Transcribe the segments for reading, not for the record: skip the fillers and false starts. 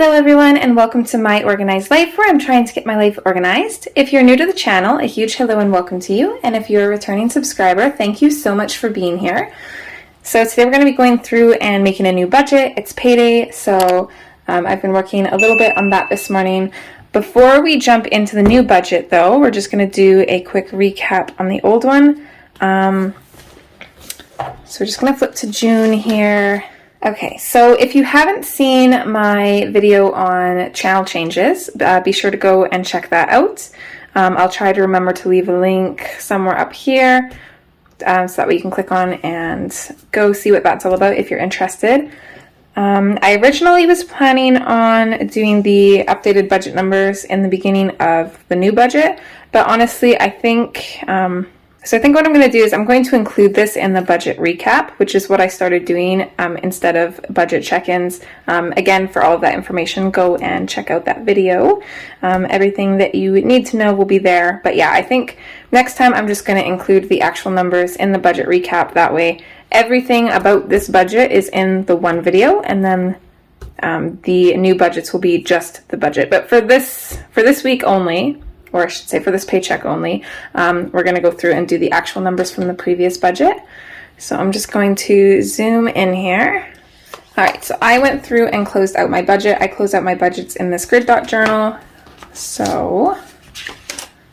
Hello everyone and welcome to My Organized Life, where I'm trying to get my life organized. If you're new to the channel, a huge hello and welcome to you. And if you're a returning subscriber, thank you so much for being here. So today we're going to be going through and making a new budget. It's payday, so I've been working a little bit on that this morning. Before we jump into the new budget though, we're just going to do a quick recap on the old one. So we're just going to flip to June here. Okay, so if you haven't seen my video on channel changes, be sure to go and check that out. I'll try to remember to leave a link somewhere up here so that way you can click on and go see what that's all about if you're interested. I originally was planning on doing the updated budget numbers in the beginning of the new budget, but honestly, I think what I'm going to do is I'm going to include this in the budget recap, which is what I started doing instead of budget check-ins. Again, for all of that information, go and check out that video. Everything that you need to know will be there. But yeah, I think next time I'm just going to include the actual numbers in the budget recap. That way, everything about this budget is in the one video, and then the new budgets will be just the budget. But for this week only, or I should say for this paycheck only, we're going to go through and do the actual numbers from the previous budget. So I'm just going to zoom in here. All right, so I went through and closed out my budget. I closed out my budgets in this grid dot journal. So,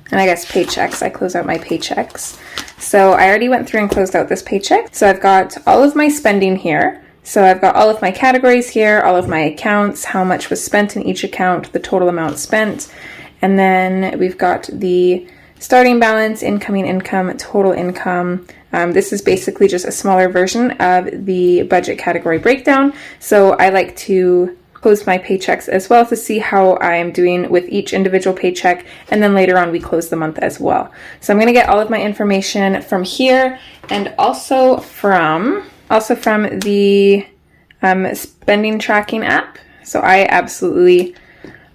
and I guess paychecks, I closed out my paychecks. So I already went through and closed out this paycheck. So I've got all of my spending here. So I've got all of my categories here, all of my accounts, how much was spent in each account, the total amount spent. And then we've got the starting balance, incoming income, total income. This is basically just a smaller version of the budget category breakdown. So I like to close my paychecks as well to see how I'm doing with each individual paycheck. And then later on, we close the month as well. So I'm going to get all of my information from here and also from the spending tracking app. So I absolutely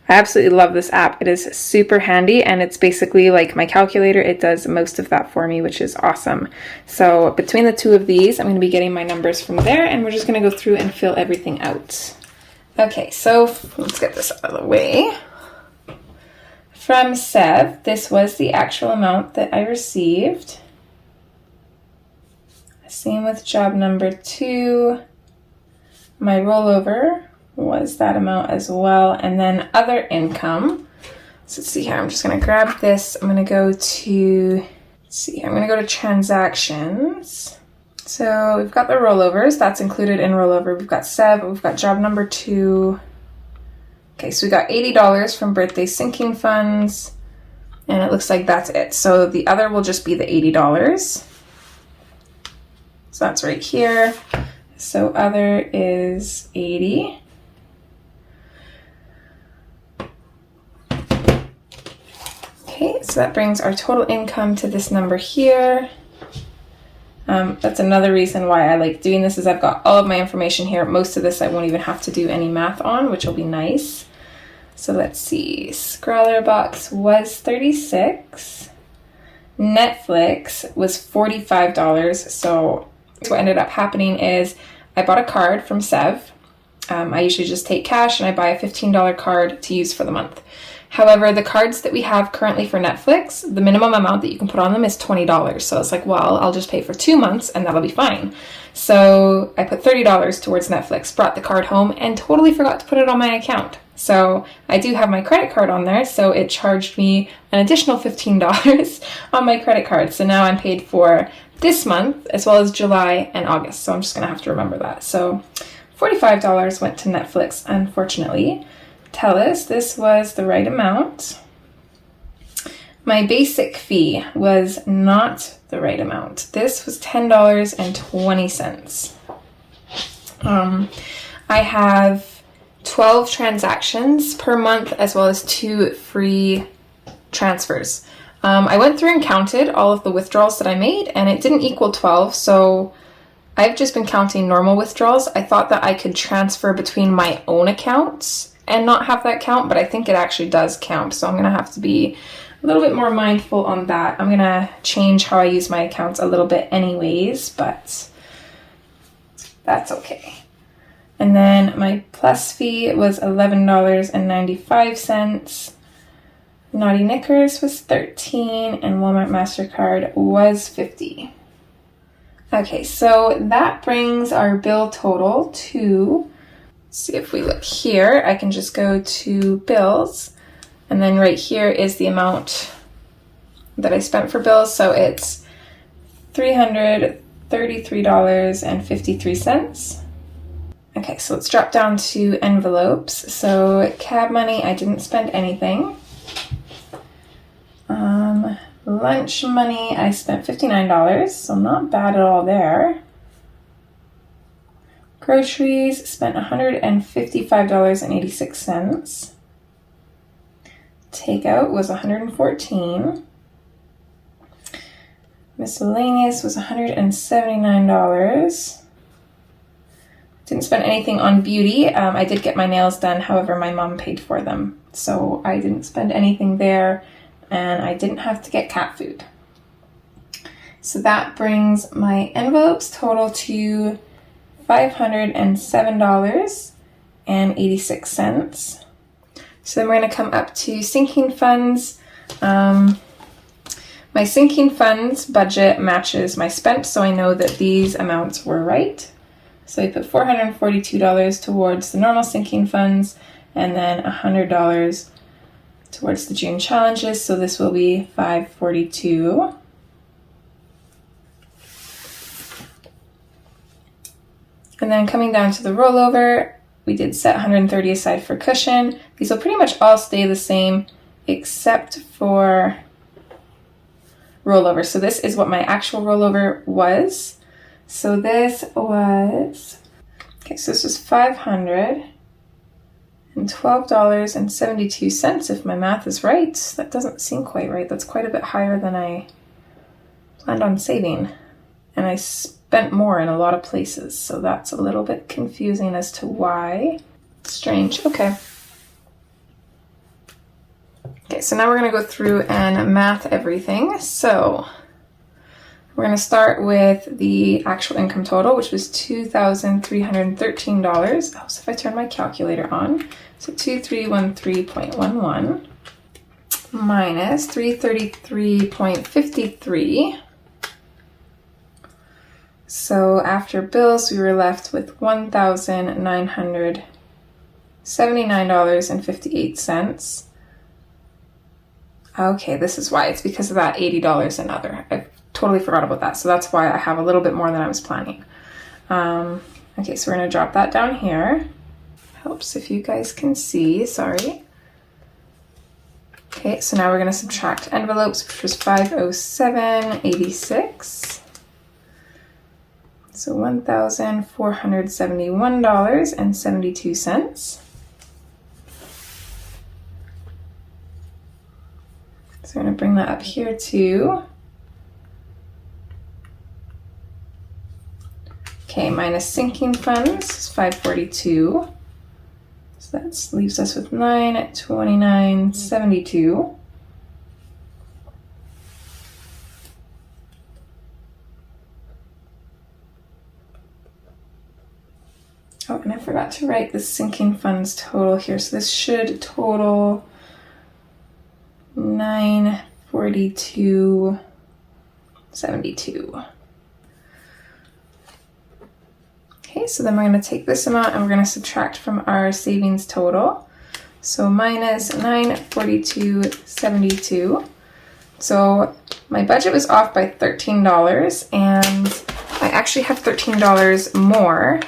love this app. It is super handy, and it's basically like my calculator. It does most of that for me, which is awesome. So between the two of these, I'm going to be getting my numbers from there, and we're just going to go through and fill everything out. Okay, so let's get this out of the way. From Sev, this was the actual amount that I received. Same with job number 2. My rollover was that amount as well, and then other income. So let's see here, I'm just going to grab this. I'm going to go to, transactions. So we've got the rollovers, that's included in rollover. We've got Sev, we've got job number 2. Okay, so we got $80 from birthday sinking funds, and it looks like that's it. So the other will just be the $80. So that's right here. So other is 80. Okay, so that brings our total income to this number here. That's another reason why I like doing this is I've got all of my information here. Most of this I won't even have to do any math on, which will be nice. So let's see, Scrawler Box was $36. Netflix was $45. So what ended up happening is I bought a card from Sev. I usually just take cash and I buy a $15 card to use for the month. However, the cards that we have currently for Netflix, the minimum amount that you can put on them is $20. So it's like, well, I'll just pay for 2 months and that'll be fine. So I put $30 towards Netflix, brought the card home, and totally forgot to put it on my account. So I do have my credit card on there, so it charged me an additional $15 on my credit card. So now I'm paid for this month as well as July and August. So I'm just going to have to remember that. So $45 went to Netflix, unfortunately. TELUS, this was the right amount. My basic fee was not the right amount. This was $10.20. I have 12 transactions per month as well as 2 free transfers. I went through and counted all of the withdrawals that I made, and it didn't equal 12, so I've just been counting normal withdrawals. I thought that I could transfer between my own accounts and not have that count, but I think it actually does count. So I'm going to have to be a little bit more mindful on that. I'm going to change how I use my accounts a little bit anyways, but that's okay. And then my plus fee was $11.95. Naughty Knickers was $13, and Walmart MasterCard was $50. Okay, so that brings our bill total to, see if we look here, I can just go to bills, and then right here is the amount that I spent for bills, so it's $333.53. Okay, so let's drop down to envelopes. So cab money, I didn't spend anything. Lunch money, I spent $59, so not bad at all there. Groceries, spent $155.86. Takeout was $114. Miscellaneous was $179. Didn't spend anything on beauty. I did get my nails done, however, my mom paid for them, so I didn't spend anything there, and I didn't have to get cat food. So that brings my envelopes total to $507.86. So then we're going to come up to sinking funds. My sinking funds budget matches my spent, so I know that these amounts were right. So I put $442 towards the normal sinking funds, and then $100 towards the June challenges, so this will be $542. And then coming down to the rollover, we did set $130 aside for cushion. These will pretty much all stay the same except for rollover. So this is what my actual rollover was. So this was, okay, so this was $512.72 if my math is right. That doesn't seem quite right. That's quite a bit higher than I planned on saving. And I spent more in a lot of places, so that's a little bit confusing as to why. Strange. Okay. Okay, so now we're going to go through and math everything. So we're going to start with the actual income total, which was $2,313. Oh, so if I turn my calculator on, so 2313.11 minus 333.53. So after bills, we were left with $1,979.58. Okay, this is why. It's because of that $80 and other. I totally forgot about that. So that's why I have a little bit more than I was planning. Okay, so we're going to drop that down here. Helps if you guys can see. Sorry. Okay, so now we're going to subtract envelopes, which was $507.86. So $1,471.72. So we're going to bring that up here too. Okay, minus sinking funds is $542. So that leaves us with $929.72. Oh, and I forgot to write the sinking funds total here. So this should total $942.72. Okay, so then we're going to take this amount and we're going to subtract from our savings total. So minus $942.72. So my budget was off by $13, and I actually have $13 more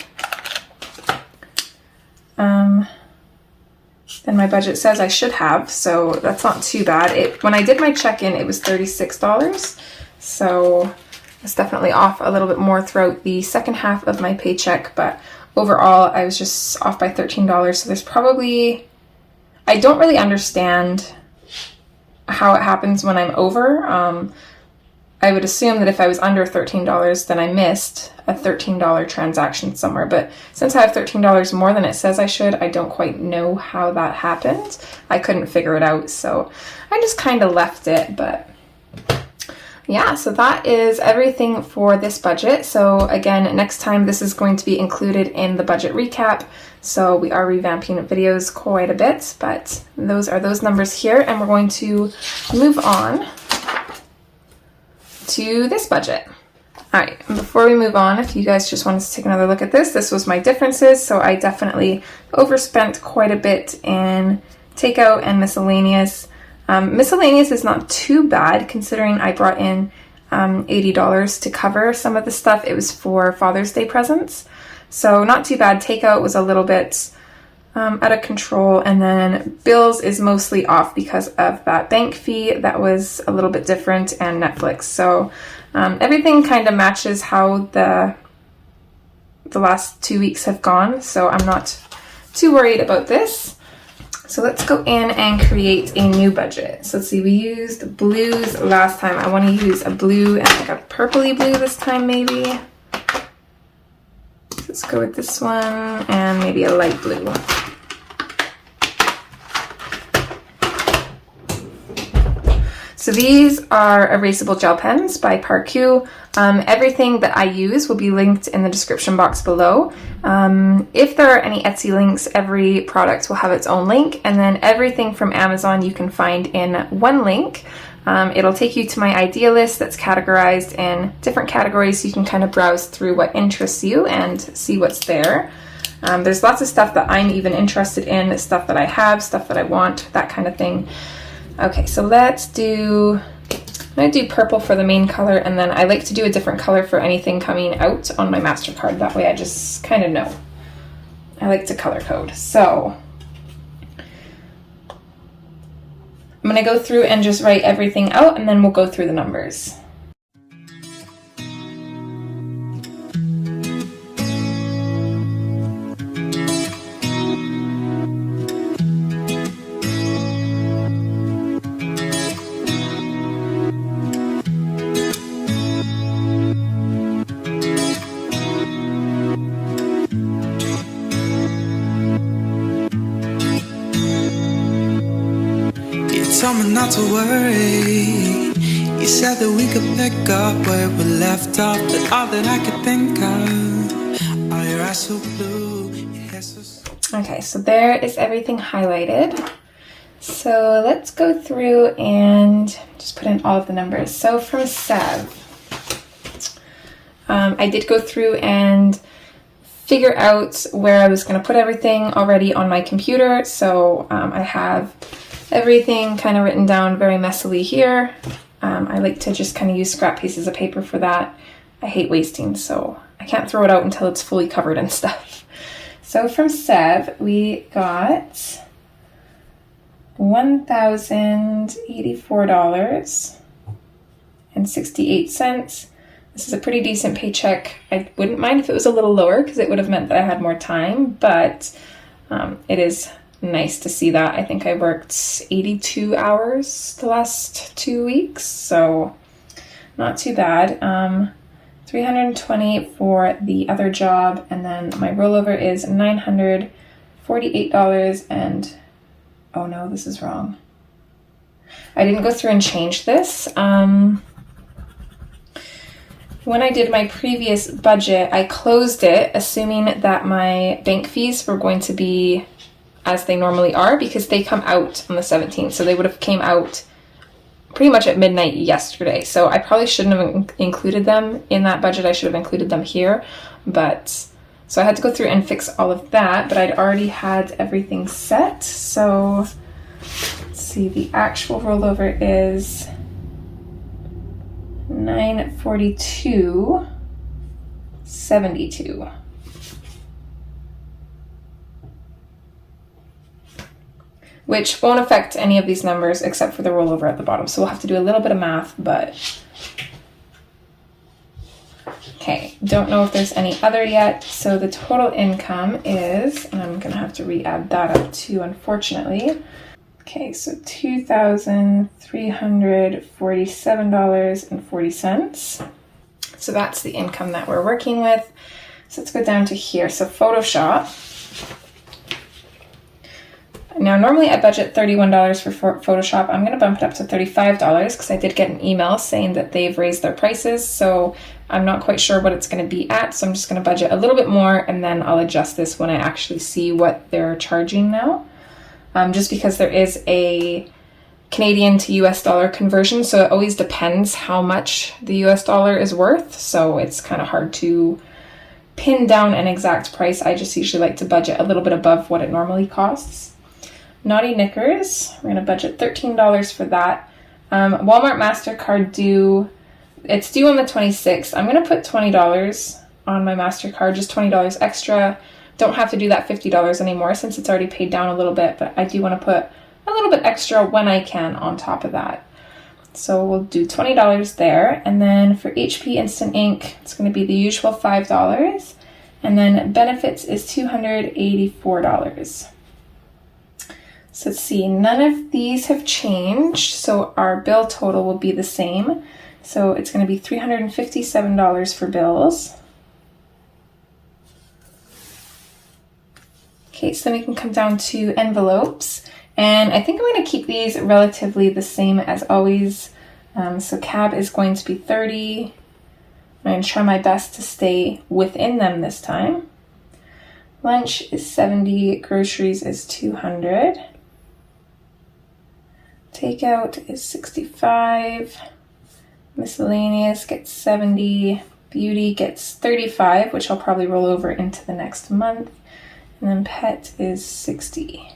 than my budget says I should have, so that's not too bad. When I did my check-in, it was $36, so it's definitely off a little bit more throughout the second half of my paycheck, but overall I was just off by $13. So there's probably, I don't really understand how it happens when I'm over. I would assume that if I was under $13, then I missed a $13 transaction somewhere. But since I have $13 more than it says I should, I don't quite know how that happened. I couldn't figure it out, so I just kind of left it. But yeah, so that is everything for this budget. So again, next time this is going to be included in the budget recap. So we are revamping videos quite a bit, but those are those numbers here, and we're going to move on to this budget. All right, and before we move on, if you guys just wanted to take another look at this was my differences. So I definitely overspent quite a bit in takeout and miscellaneous. Miscellaneous is not too bad considering I brought in $80 to cover some of the stuff. It was for Father's Day presents. So not too bad. Takeout was a little bit out of control, and then bills is mostly off because of that bank fee that was a little bit different, and Netflix. So everything kind of matches how the last 2 weeks have gone, so I'm not too worried about this. So let's go in and create a new budget. So let's see, we used blues last time. I want to use a blue and like a purpley blue this time maybe. So let's go with this one and maybe a light blue. So these are erasable gel pens by Parku. Everything that I use will be linked in the description box below. If there are any Etsy links, every product will have its own link, and then everything from Amazon you can find in one link. It'll take you to my idea list that's categorized in different categories, so you can kind of browse through what interests you and see what's there. There's lots of stuff that I'm even interested in, stuff that I have, stuff that I want, that kind of thing. Okay, so I'm gonna do purple for the main color, and then I like to do a different color for anything coming out on my MasterCard. That way I just kind of know. I like to color code. So I'm gonna go through and just write everything out, and then we'll go through the numbers. Told me not to worry. You said that we could pick up where we left off, but all that I could think of are your eyes so blue, your hair so... Okay, so there is everything highlighted. So let's go through and just put in all of the numbers. So from Sev, I did go through and figure out where I was going to put everything already on my computer. So I have everything kind of written down very messily here. I like to just kind of use scrap pieces of paper for that. I hate wasting, so I can't throw it out until it's fully covered and stuff. So from Sev, we got $1,084.68. This is a pretty decent paycheck. I wouldn't mind if it was a little lower because it would have meant that I had more time, but it is nice to see that. I think I worked 82 hours the last 2 weeks, so not too bad. 320 for the other job, and then my rollover is $948 and oh no, this is wrong. I didn't go through and change this. When I did my previous budget, I closed it assuming that my bank fees were going to be as they normally are, because they come out on the 17th. So they would have came out pretty much at midnight yesterday. So I probably shouldn't have included them in that budget. I should have included them here. But so I had to go through and fix all of that, but I'd already had everything set. So let's see, the actual rollover is $942.72. Which won't affect any of these numbers except for the rollover at the bottom. So we'll have to do a little bit of math, but okay, don't know if there's any other yet. So the total income is, and I'm gonna have to re-add that up too, unfortunately. Okay, so $2,347.40. So that's the income that we're working with. So let's go down to here. So Photoshop. Now, normally I budget $31 for Photoshop. I'm going to bump it up to $35 because I did get an email saying that they've raised their prices. So I'm not quite sure what it's going to be at. So I'm just going to budget a little bit more, and then I'll adjust this when I actually see what they're charging now. Just because there is a Canadian to US dollar conversion. So it always depends how much the US dollar is worth. So it's kind of hard to pin down an exact price. I just usually like to budget a little bit above what it normally costs. Naughty Knickers, we're going to budget $13 for that. Walmart MasterCard it's due on the 26th. I'm going to put $20 on my MasterCard, just $20 extra. Don't have to do that $50 anymore since it's already paid down a little bit, but I do want to put a little bit extra when I can on top of that. So we'll do $20 there. And then for HP Instant Ink, it's going to be the usual $5. And then benefits is $284. So let's see, none of these have changed, so our bill total will be the same. So it's going to be $357 for bills. Okay, so then we can come down to envelopes, and I think I'm going to keep these relatively the same as always. So cab is going to be $30. I'm going to try my best to stay within them this time. Lunch is $70, groceries is $200. Takeout is $65, miscellaneous gets $70, beauty gets $35, which I'll probably roll over into the next month, and then pet is $60.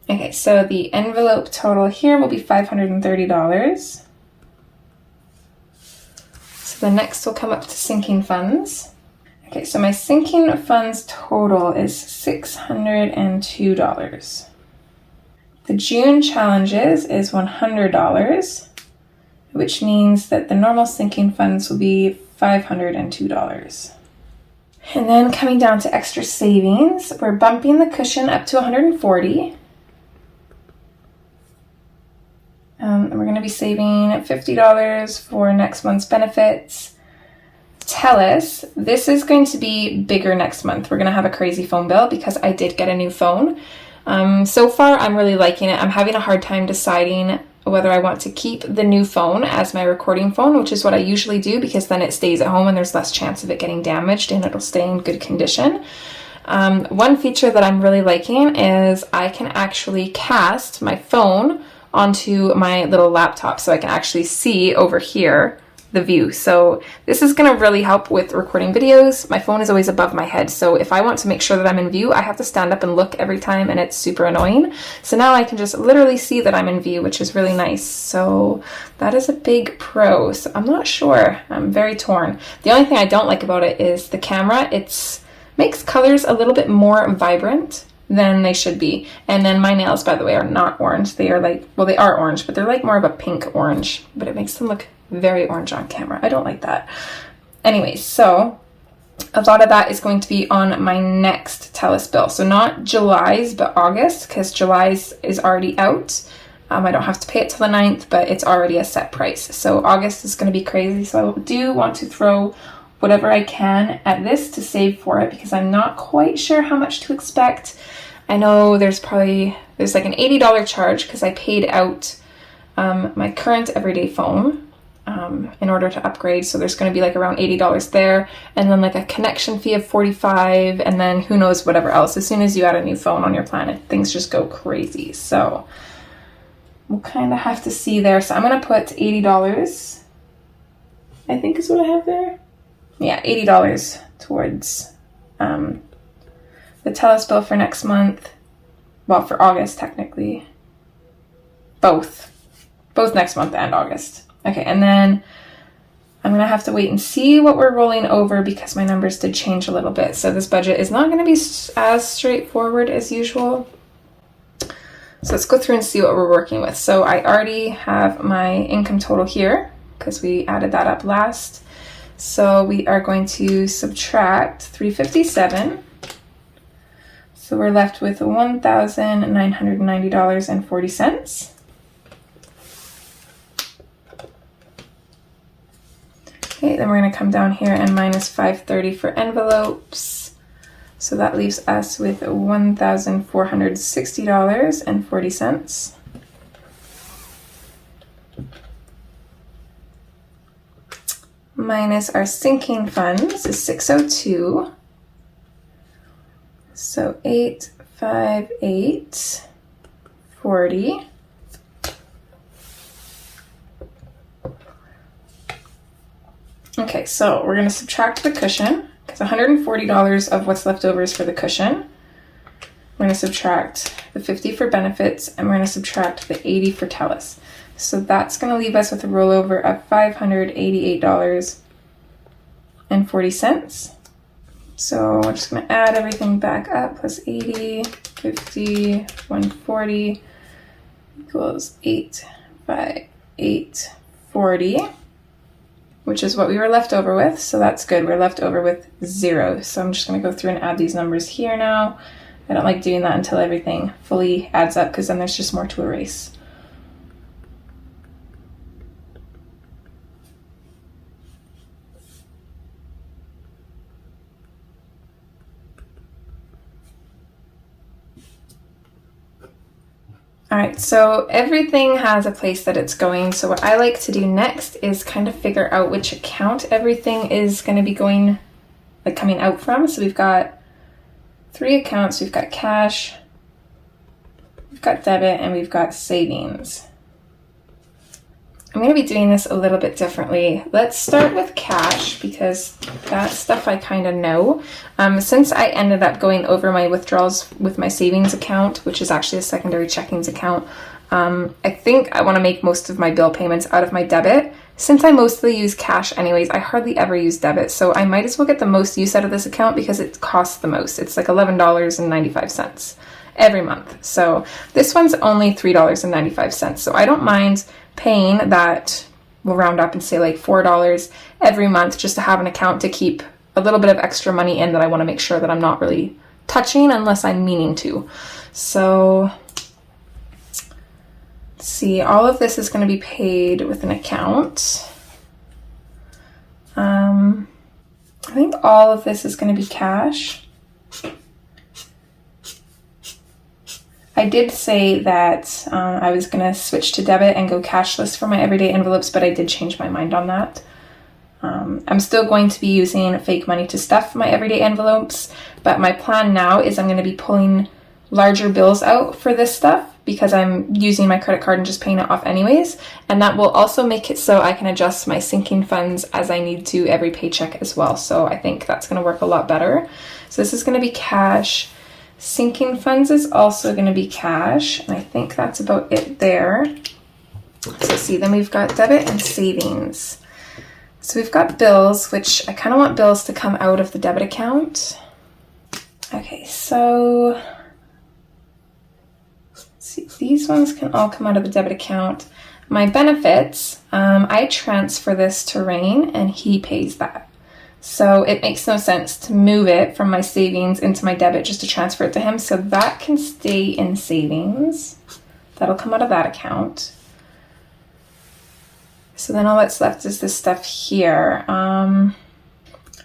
Okay, so the envelope total here will be $530. So the next will come up to sinking funds. Okay, so my sinking funds total is $602. The June challenges is $100, which means that the normal sinking funds will be $502. And then coming down to extra savings, we're bumping the cushion up to $140. We're going to be saving $50 for next month's benefits. TELUS, this is going to be bigger next month. We're going to have a crazy phone bill because I did get a new phone. So far, I'm really liking it. I'm having a hard time deciding whether I want to keep the new phone as my recording phone, which is what I usually do because then it stays at home and there's less chance of it getting damaged and it'll stay in good condition. One feature that I'm really liking is I can actually cast my phone onto my little laptop so I can actually see over here the view. So this is going to really help with recording videos. My phone is always above my head, so if I want to make sure that I'm in view, I have to stand up and look every time, and it's super annoying. So now I can just literally see that I'm in view, which is really nice. So that is a big pro. So I'm not sure. I'm very torn. The only thing I don't like about it is the camera. It makes colors a little bit more vibrant than they should be. And then my nails, by the way, are not orange. They are like, well, they are orange, but they're like more of a pink orange, but it makes them look very orange on camera. I don't like that. Anyways, so a lot of that is going to be on my next TELUS bill. So not July's, but August, because July's is already out. I don't have to pay it till the 9th, but it's already a set price. So August is going to be crazy. So I do want to throw whatever I can at this to save for it because I'm not quite sure how much to expect. I know there's like an $80 charge because I paid out my current everyday phone in order to upgrade. So there's going to be like around $80 there, and then like a connection fee of $45, and then who knows whatever else. As soon as you add a new phone on your plan, things just go crazy. So we'll kind of have to see there. So I'm going to put $80, I think is what I have there. Yeah, $80 towards the TELUS bill for next month. Well, for August, technically. Both next month and August. Okay, and then I'm going to have to wait and see what we're rolling over because my numbers did change a little bit. So this budget is not going to be as straightforward as usual. So let's go through and see what we're working with. So I already have my income total here because we added that up last. So we are going to subtract $357. So we're left with $1,990.40. Okay, then we're going to come down here and minus $530 for envelopes. So So that leaves us with $1,460.40. Minus our sinking funds is 602. So 858.40. Okay, so we're going to subtract the cushion because $140 of what's left over is for the cushion. We're going to subtract the $50 for benefits, and we're going to subtract the $80 for TELUS. So that's going to leave us with a rollover of $588.40. So we're just going to add everything back up, plus 80, 50, 140 equals 858.40, which is what we were left over with. So that's good. We're left over with 0. So I'm just going to go through and add these numbers here now. I don't like doing that until everything fully adds up, because then there's just more to erase. All right, so everything has a place that it's going. So what I like to do next is kind of figure out which account everything is going to be going, like coming out from. So we've got 3 accounts. We've got cash, we've got debit, and we've got savings. I'm going to be doing this a little bit differently. Let's start with cash because that stuff I kind of know. Since I ended up going over my withdrawals with my savings account, which is actually a secondary checkings account, I think I want to make most of my bill payments out of my debit. Since I mostly use cash anyways, I hardly ever use debit, so I might as well get the most use out of this account because it costs the most. It's like $11.95 every month. So this one's only $3.95. So I don't mind paying that, we'll round up and say like $4 every month just to have an account to keep a little bit of extra money in that I want to make sure that I'm not really touching unless I'm meaning to. So let's see, all of this is going to be paid with an account. I think all of this is going to be cash. I did say that I was going to switch to debit and go cashless for my everyday envelopes, but I did change my mind on that. I'm still going to be using fake money to stuff my everyday envelopes, but my plan now is I'm going to be pulling larger bills out for this stuff because I'm using my credit card and just paying it off anyways, and that will also make it so I can adjust my sinking funds as I need to every paycheck as well. So I think that's going to work a lot better. So this is going to be cash. Sinking funds is also going to be cash, and I think that's about it there. So see, then we've got debit and savings. So we've got bills, which I kind of want bills to come out of the debit account. Okay, so let's see, these ones can all come out of the debit account. My benefits, I transfer this to Rain and he pays that. So it makes no sense to move it from my savings into my debit just to transfer it to him. So that can stay in savings. That'll come out of that account. So then all that's left is this stuff here.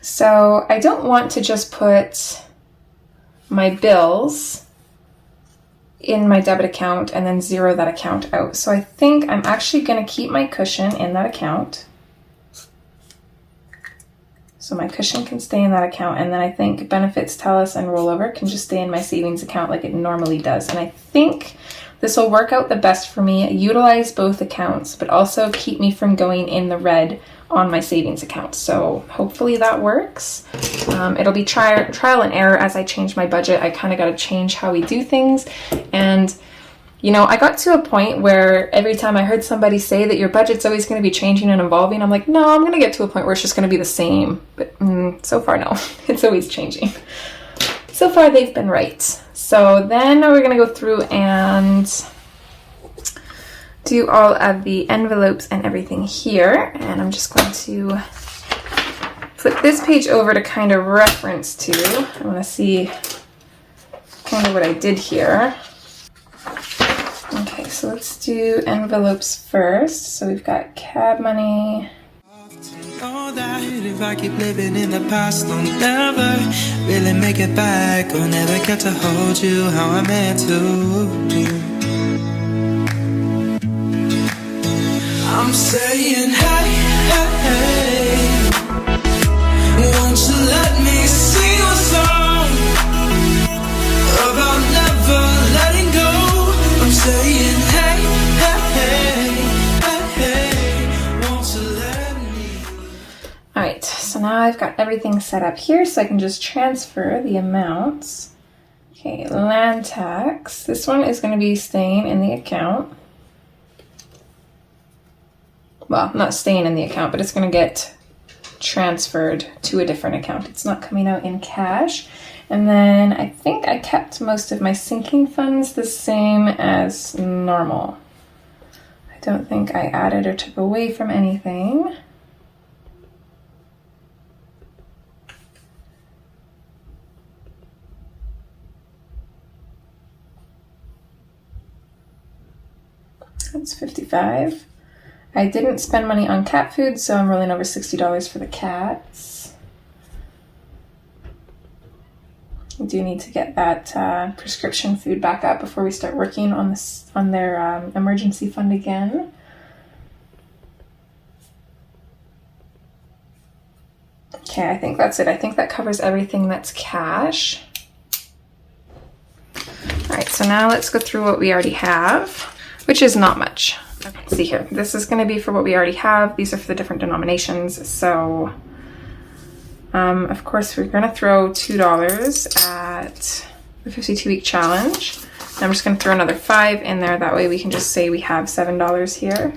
So I don't want to just put my bills in my debit account and then zero that account out. So I think I'm actually going to keep my cushion in that account. So my cushion can stay in that account, and then I think benefits, TELUS, and rollover can just stay in my savings account like it normally does. And I think this will work out the best for me, utilize both accounts, but also keep me from going in the red on my savings account. So hopefully that works. It'll be trial and error as I change my budget. I kind of got to change how we do things. And you know, I got to a point where every time I heard somebody say that your budget's always going to be changing and evolving, I'm like, no, I'm going to get to a point where it's just going to be the same. But so far, no, it's always changing. So far, they've been right. So then we're going to go through and do all of the envelopes and everything here. And I'm just going to flip this page over to kind of reference to. I want to see kind of what I did here. Okay, so let's do envelopes first. So we've got cab money. Know that if I keep living in the past, I'll never really make it back. I'll never get to hold you how I meant to. I'm saying, hey, hey, hey, won't you let me sing a song about never letting go? I'm saying, hey, hey, hey, hey, hey, won't you let me? All right, so now I've got everything set up here so I can just transfer the amounts. Okay, land tax. This one is going to be staying in the account. Well, not staying in the account, but it's going to get transferred to a different account. It's not coming out in cash. And then I think I kept most of my sinking funds the same as normal. I don't think I added or took away from anything. That's 55. I didn't spend money on cat food, so I'm rolling over $60 for the cats. I do need to get that prescription food back up before we start working on this on their emergency fund again. Okay, I think that's it. I think that covers everything that's cash. All right, so now let's go through what we already have, which is not much. Let's see here. This is going to be for what we already have. These are for the different denominations. So, of course, we're going to throw $2 at the 52-week challenge. I'm just going to throw another 5 in there. That way we can just say we have $7 here.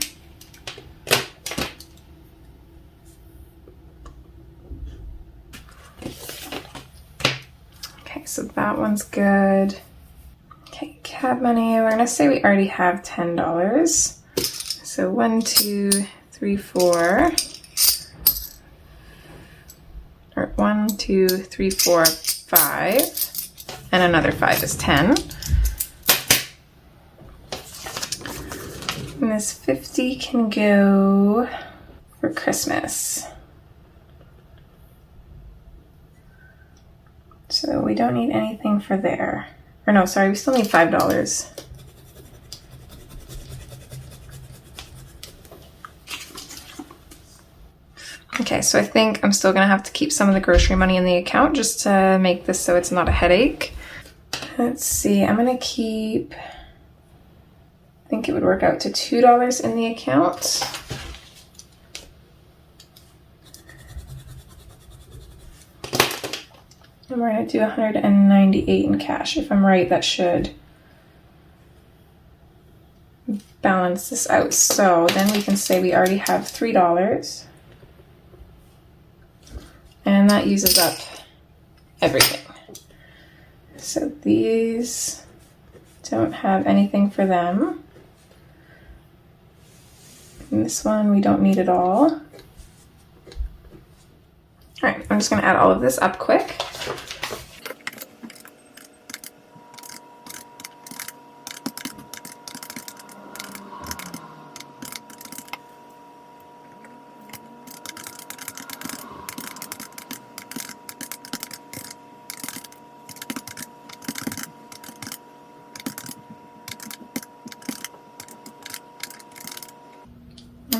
Okay, so that one's good. Okay, cab money. We're going to say we already have $10. So 1, 2, 3, 4, or 1, 2, 3, 4, 5, and another 5 is 10. And this 50 can go for Christmas. So we don't need anything for there. Or no, sorry, we still need $5. Okay, so I think I'm still gonna have to keep some of the grocery money in the account just to make this so it's not a headache. Let's see, I'm gonna keep, I think it would work out to $2 in the account. And we're gonna do 198 in cash. If I'm right, that should balance this out. So then we can say we already have $3. And that uses up everything. So these don't have anything for them. And this one we don't need at all. All right, I'm just gonna add all of this up quick.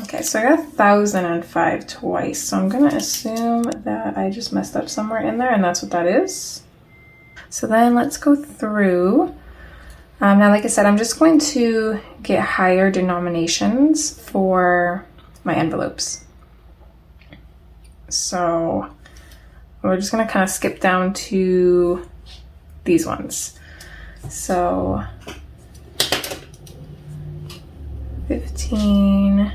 Okay, so I got 1,005 twice, so I'm gonna assume that I just messed up somewhere in there, and that's what that is. So then let's go through. Now, like I said, I'm just going to get higher denominations for my envelopes. So we're just gonna kind of skip down to these ones. So 15,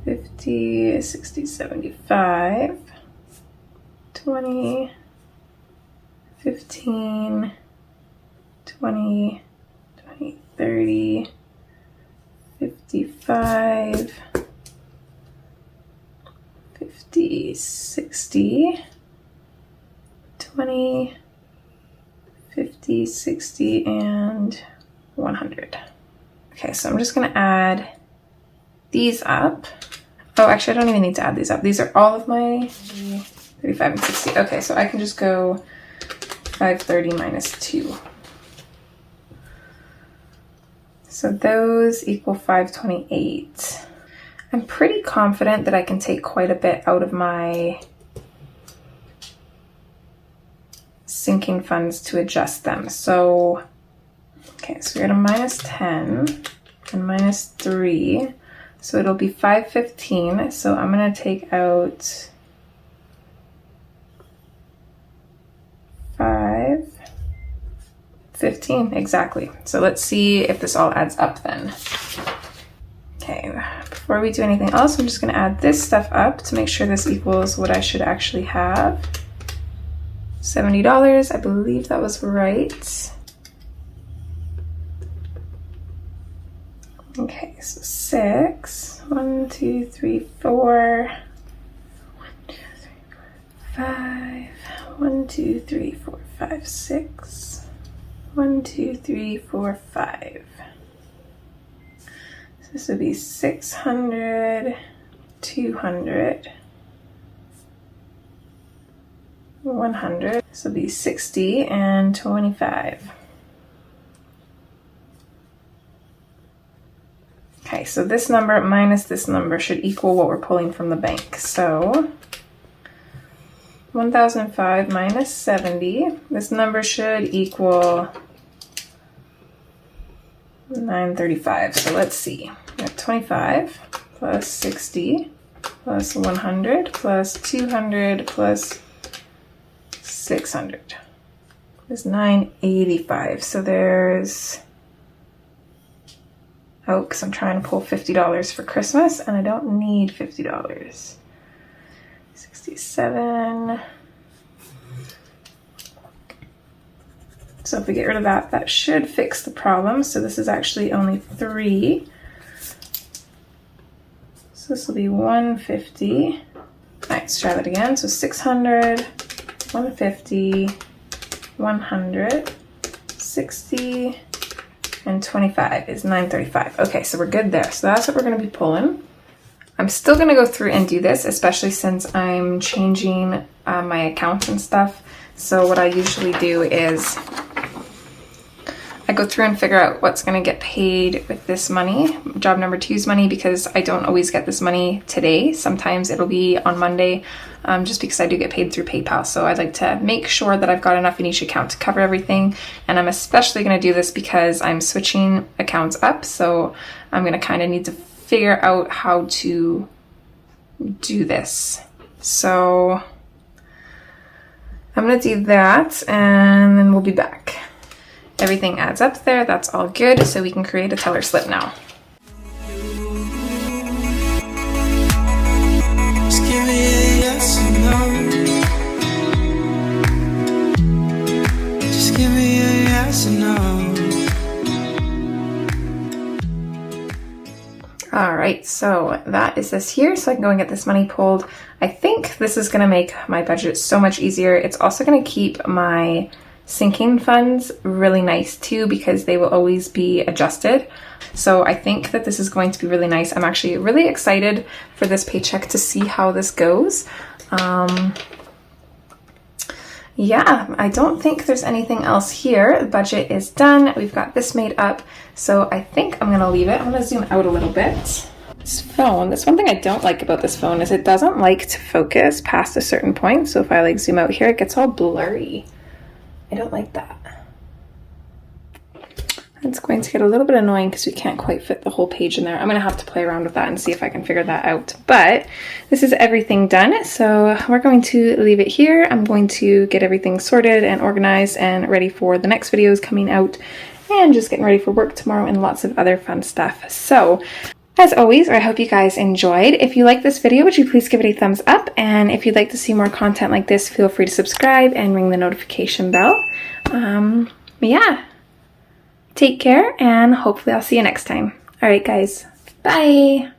50, 60, 75, 20, 15, 20, 20, 30, 55, 50, 60, 20, 50, 60, and 100. Okay, so I'm just gonna add these up. Oh, actually, I don't even need to add these up. These are all of my 35 and 60. Okay, so I can just go 530 minus 2. So those equal 528. I'm pretty confident that I can take quite a bit out of my sinking funds to adjust them. So, okay, so we're at a minus 10 and minus 3. So it'll be 515. So I'm going to take out 515, exactly. So let's see if this all adds up then. Okay, before we do anything else, I'm just going to add this stuff up to make sure this equals what I should actually have. $70, I believe that was right. Okay, so 6, 1, 2, 3, 4, 1, 2, 3, 4, 5, 1, 2, 3, 4, 5, 6, 1, 2, 3, 4, 5. So this would be 600, 200, 100. This will be 60 and 25. Okay, so this number minus this number should equal what we're pulling from the bank. So 1005 minus 70. This number should equal 935. So let's see. We have 25 plus 60 plus 100 plus 200 plus 600 is 985. So there's, oh, because I'm trying to pull $50 for Christmas and I don't need $50. 67. So if we get rid of that, that should fix the problem. So this is actually only 3. So this will be 150. All right, let's try that again. So 600, 150, 100, 60, and 25 is 935. Okay, so we're good there. So that's what we're going to be pulling. I'm still going to go through and do this, especially since I'm changing my accounts and stuff. So what I usually do is I go through and figure out what's going to get paid with this money, job number 2's money, because I don't always get this money today. Sometimes it'll be on Monday, just because I do get paid through PayPal. So I'd like to make sure that I've got enough in each account to cover everything. And I'm especially going to do this because I'm switching accounts up. So I'm going to kind of need to figure out how to do this. So I'm going to do that and then we'll be back. Everything adds up there, that's all good, so we can create a teller slip now. Just give me a yes or no. Just give me a yes or no. All right, so that is this here, so I can go and get this money pulled. I think this is gonna make my budget so much easier. It's also gonna keep my sinking funds really nice too, because they will always be adjusted. So I think that this is going to be really nice. I'm actually really excited for this paycheck to see how this goes. Yeah, I don't think there's anything else here. The budget is done. We've got this made up. So I think I'm gonna leave it. I'm gonna zoom out a little bit. This phone, that's one thing I don't like about this phone is it doesn't like to focus past a certain point. So if I like zoom out here, it gets all blurry. I don't like that. It's going to get a little bit annoying because we can't quite fit the whole page in there. I'm going to have to play around with that and see if I can figure that out. But this is everything done. So we're going to leave it here. I'm going to get everything sorted and organized and ready for the next videos coming out and just getting ready for work tomorrow and lots of other fun stuff. So as always, I hope you guys enjoyed. If you like this video, would you please give it a thumbs up? And if you'd like to see more content like this, feel free to subscribe and ring the notification bell. Yeah, take care and hopefully I'll see you next time. All right, guys, bye.